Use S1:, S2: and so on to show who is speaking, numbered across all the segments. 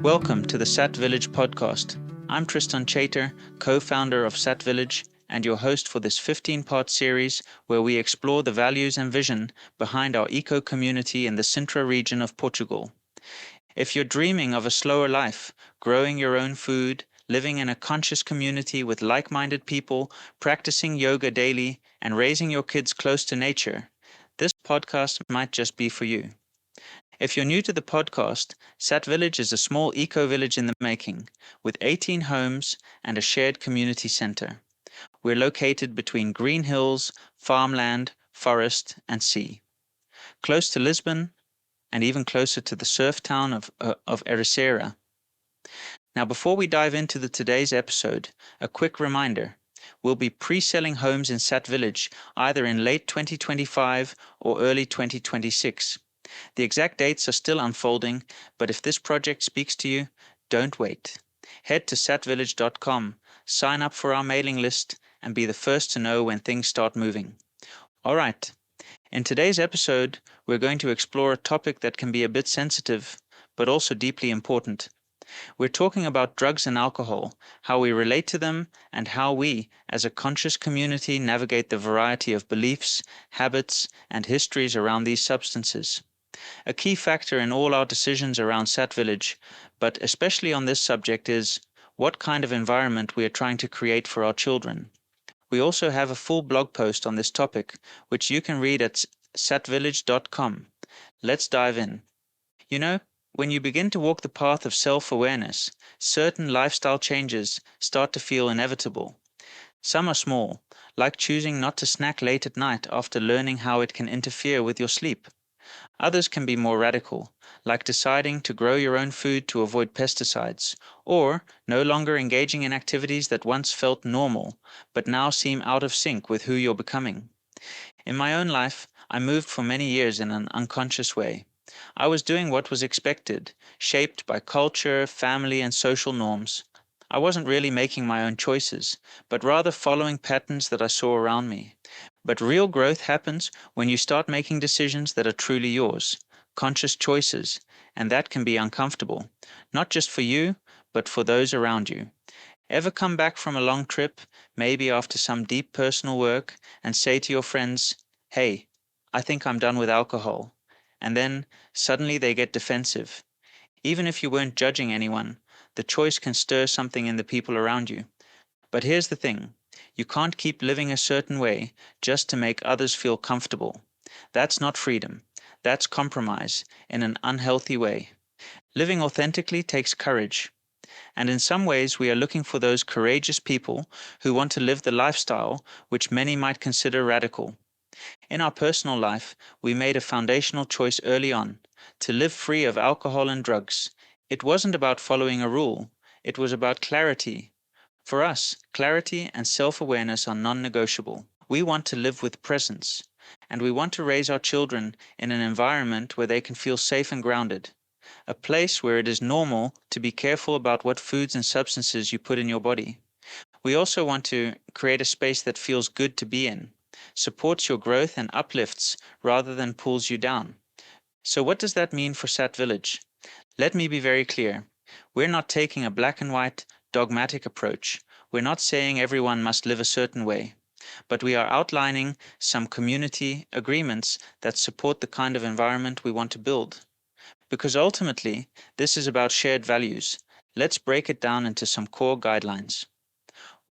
S1: Welcome to the Sat Village podcast. I'm Tristan Chater, co-founder of Sat Village, and your host for this 15-part series where we explore the values and vision behind our eco-community in the Sintra region of Portugal. If you're dreaming of a slower life, growing your own food, living in a conscious community with like-minded people, practicing yoga daily, and raising your kids close to nature, this podcast might just be for you. If you're new to the podcast, Sat Village is a small eco-village in the making, with 18 homes and a shared community center. We're located between green hills, farmland, forest, and sea. Close to Lisbon, and even closer to the surf town of Ericeira. Now, before we dive into today's episode, a quick reminder. We'll be pre-selling homes in Sat Village either in late 2025 or early 2026. The exact dates are still unfolding, but if this project speaks to you, don't wait. Head to satvillage.com, sign up for our mailing list, and be the first to know when things start moving. All right. In today's episode, we're going to explore a topic that can be a bit sensitive, but also deeply important. We're talking about drugs and alcohol, how we relate to them, and how we, as a conscious community, navigate the variety of beliefs, habits, and histories around these substances. A key factor in all our decisions around Sat Village, but especially on this subject, is what kind of environment we are trying to create for our children. We also have a full blog post on this topic, which you can read at satvillage.com. Let's dive in. You know, when you begin to walk the path of self-awareness, certain lifestyle changes start to feel inevitable. Some are small, like choosing not to snack late at night after learning how it can interfere with your sleep. Others can be more radical, like deciding to grow your own food to avoid pesticides, or no longer engaging in activities that once felt normal, but now seem out of sync with who you're becoming. In my own life, I moved for many years in an unconscious way. I was doing what was expected, shaped by culture, family, and social norms. I wasn't really making my own choices, but rather following patterns that I saw around me. But real growth happens when you start making decisions that are truly yours, conscious choices, and that can be uncomfortable, not just for you, but for those around you. Ever come back from a long trip, maybe after some deep personal work, and say to your friends, "Hey, I think I'm done with alcohol," and then suddenly they get defensive. Even if you weren't judging anyone, the choice can stir something in the people around you. But here's the thing. You can't keep living a certain way just to make others feel comfortable. That's not freedom. That's compromise in an unhealthy way. Living authentically takes courage. And in some ways, we are looking for those courageous people who want to live the lifestyle which many might consider radical. In our personal life, we made a foundational choice early on to live free of alcohol and drugs. It wasn't about following a rule. It was about clarity. For us, clarity and self-awareness are non-negotiable. We want to live with presence, and we want to raise our children in an environment where they can feel safe and grounded, a place where it is normal to be careful about what foods and substances you put in your body. We also want to create a space that feels good to be in, supports your growth and uplifts rather than pulls you down. So what does that mean for Sat Village? Let me be very clear. We're not taking a black and white, dogmatic approach. We're not saying everyone must live a certain way, but we are outlining some community agreements that support the kind of environment we want to build. Because ultimately, this is about shared values. Let's break it down into some core guidelines.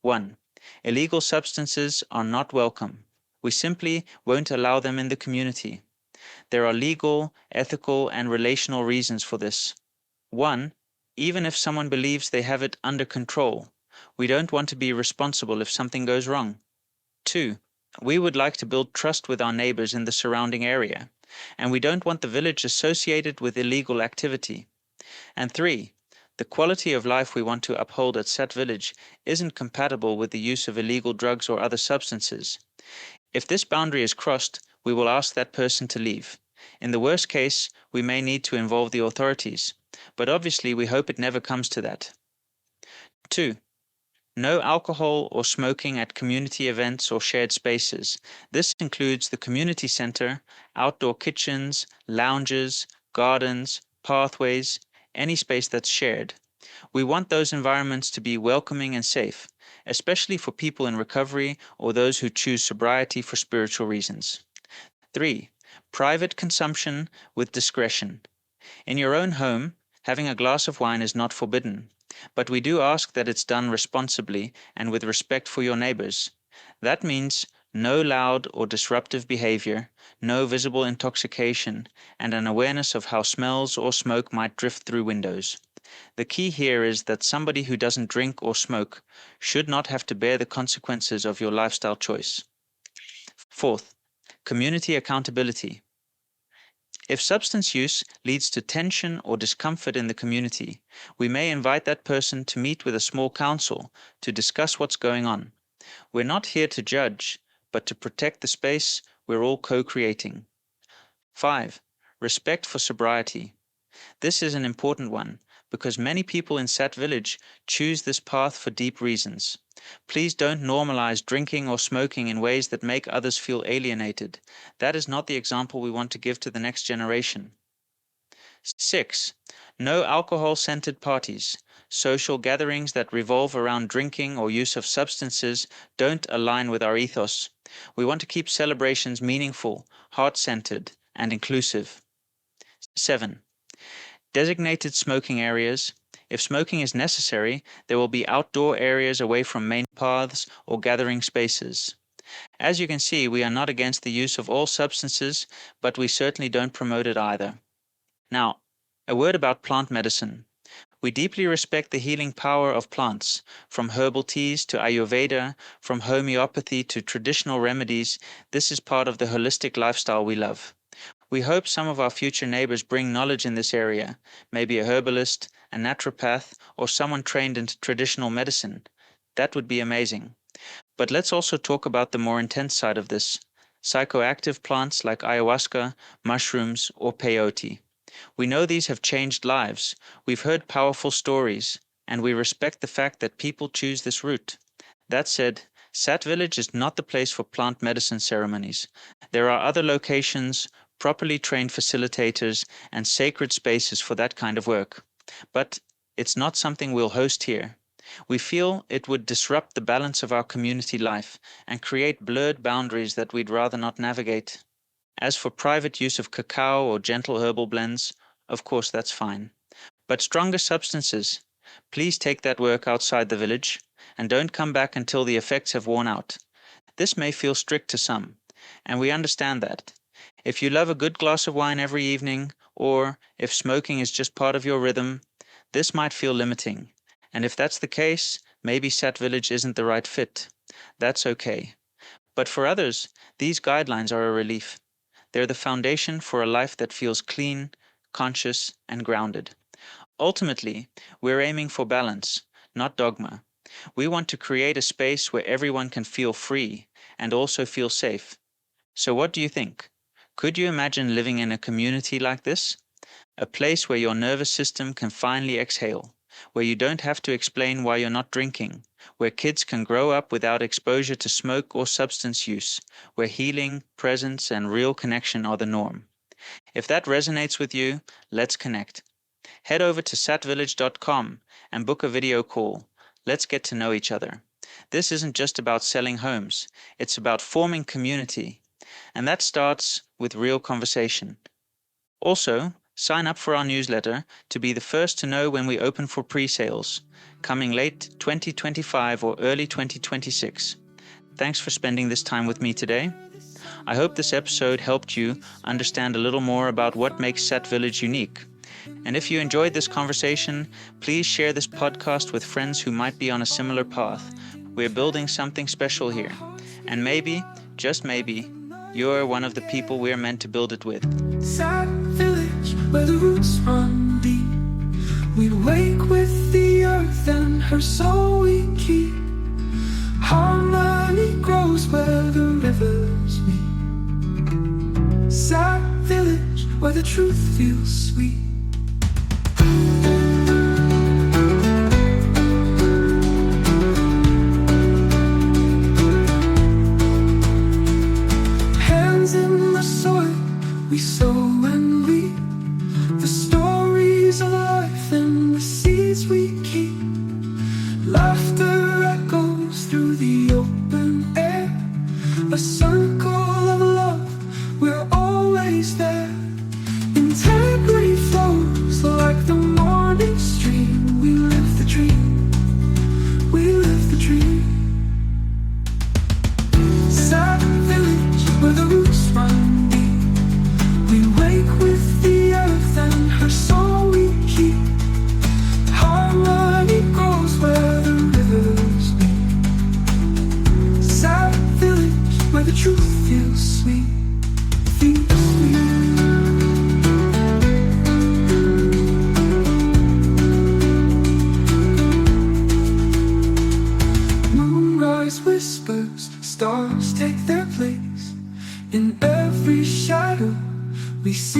S1: 1. Illegal substances are not welcome. We simply won't allow them in the community. There are legal, ethical, and relational reasons for this. 1. Even if someone believes they have it under control, we don't want to be responsible if something goes wrong. 2. We would like to build trust with our neighbors in the surrounding area, and we don't want the village associated with illegal activity. And 3. The quality of life we want to uphold at Sat Village isn't compatible with the use of illegal drugs or other substances. If this boundary is crossed, we will ask that person to leave. In the worst case, we may need to involve the authorities, but obviously we hope it never comes to that. 2. No alcohol or smoking at community events or shared spaces. This includes the community center, outdoor kitchens, lounges, gardens, pathways, any space that's shared. We want those environments to be welcoming and safe, especially for people in recovery or those who choose sobriety for spiritual reasons. 3. Private consumption with discretion. In your own home, having a glass of wine is not forbidden, but we do ask that it's done responsibly and with respect for your neighbors. That means no loud or disruptive behavior, no visible intoxication, and an awareness of how smells or smoke might drift through windows. The key here is that somebody who doesn't drink or smoke should not have to bear the consequences of your lifestyle choice. 4th, community accountability. If substance use leads to tension or discomfort in the community, we may invite that person to meet with a small council to discuss what's going on. We're not here to judge, but to protect the space we're all co-creating. 5. Respect for sobriety. This is an important one, because many people in Sat Village choose this path for deep reasons. Please don't normalize drinking or smoking in ways that make others feel alienated. That is not the example we want to give to the next generation. 6. No alcohol-scented parties. Social gatherings that revolve around drinking or use of substances don't align with our ethos. We want to keep celebrations meaningful, heart-centered, and inclusive. 7. Designated smoking areas. If smoking is necessary, there will be outdoor areas away from main paths or gathering spaces. As you can see, we are not against the use of all substances, but we certainly don't promote it either. Now, a word about plant medicine. We deeply respect the healing power of plants, from herbal teas to Ayurveda, from homeopathy to traditional remedies. This is part of the holistic lifestyle we love. We hope some of our future neighbors bring knowledge in this area, maybe a herbalist, a naturopath, or someone trained in traditional medicine. That would be amazing. But let's also talk about the more intense side of this, psychoactive plants like ayahuasca, mushrooms, or peyote. We know these have changed lives, we've heard powerful stories, and we respect the fact that people choose this route. That said, Sat Village is not the place for plant medicine ceremonies. There are other locations, properly trained facilitators, and sacred spaces for that kind of work. But it's not something we'll host here. We feel it would disrupt the balance of our community life and create blurred boundaries that we'd rather not navigate. As for private use of cacao or gentle herbal blends, of course that's fine. But stronger substances, please take that work outside the village and don't come back until the effects have worn out. This may feel strict to some, and we understand that. If you love a good glass of wine every evening, or if smoking is just part of your rhythm, this might feel limiting. And if that's the case, maybe Sat Village isn't the right fit. That's okay. But for others, these guidelines are a relief. They're the foundation for a life that feels clean, conscious, and grounded. Ultimately, we're aiming for balance, not dogma. We want to create a space where everyone can feel free and also feel safe. So what do you think? Could you imagine living in a community like this? A place where your nervous system can finally exhale, where you don't have to explain why you're not drinking, where kids can grow up without exposure to smoke or substance use, where healing, presence, and real connection are the norm. If that resonates with you, let's connect. Head over to satvillage.com and book a video call. Let's get to know each other. This isn't just about selling homes, it's about forming community. And that starts with real conversation. Also, sign up for our newsletter to be the first to know when we open for pre-sales, coming late 2025 or early 2026. Thanks for spending this time with me today. I hope this episode helped you understand a little more about what makes Sat Village unique. And if you enjoyed this conversation, please share this podcast with friends who might be on a similar path. We're building something special here. And maybe, just maybe, you're one of the people we're meant to build it with.
S2: Sat Village, where the roots run deep. We wake with the earth and her soul we keep. Harmony grows where the rivers meet. Sat Village, where the truth feels sweet. We sow and reap the stories of life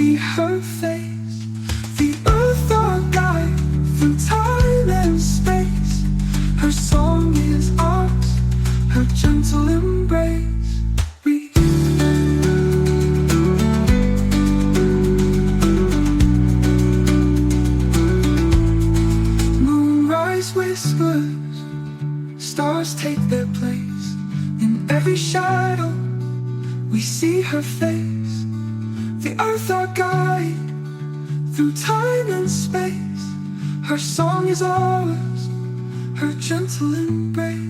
S2: see her face. The earth our guide through time and space. Her song is ours, her gentle embrace. Moonrise whispers, stars take their place. In every shadow we see her face. The earth our guide through time and space. Her song is ours, her gentle embrace.